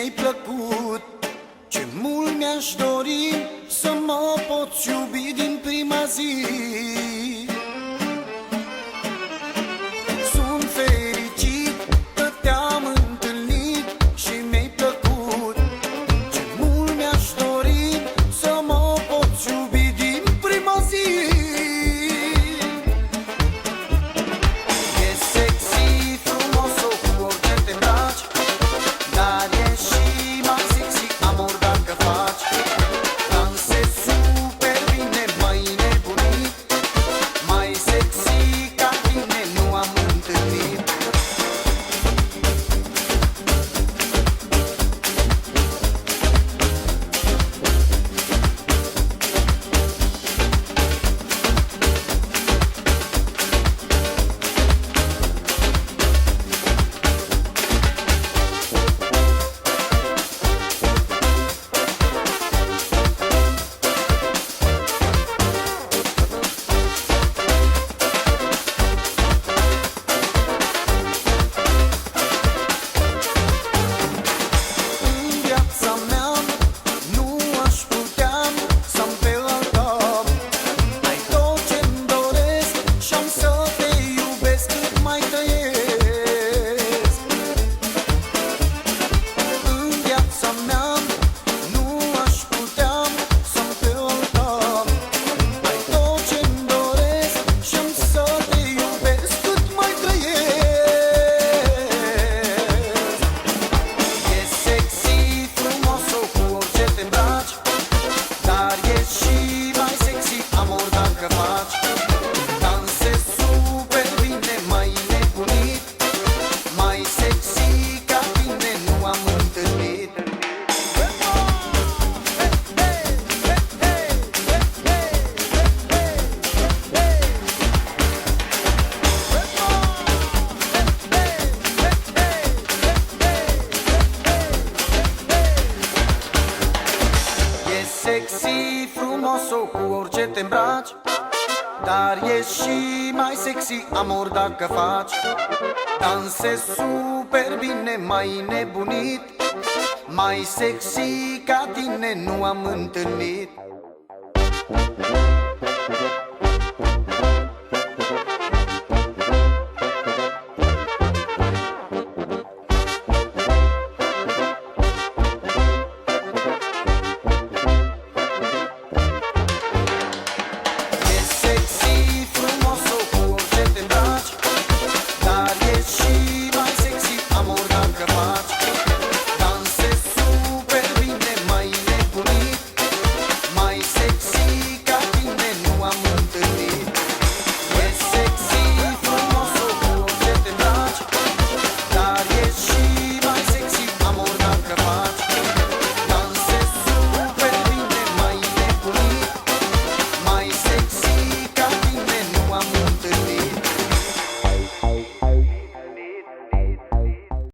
mi-ai plăcut. Ce mult mi-aș dori să mă poți iubi din prima zi. Sunt fericit că te-am întâlnit și mi-ai plăcut. Ce mult mi-aș dori să mă poți iubi din prima zi. E sexy, frumos, cu orice te îmbraci, dar e și mai sexy amor dacă faci. Dansezi super bine, mai nebunit, mai sexy ca tine nu am întâlnit. Sexy, frumos, cu orice te îmbraci, dar ești și mai sexy amor dacă faci. Dansezi super bine, mai nebunit, mai sexy ca tine nu am întâlnit.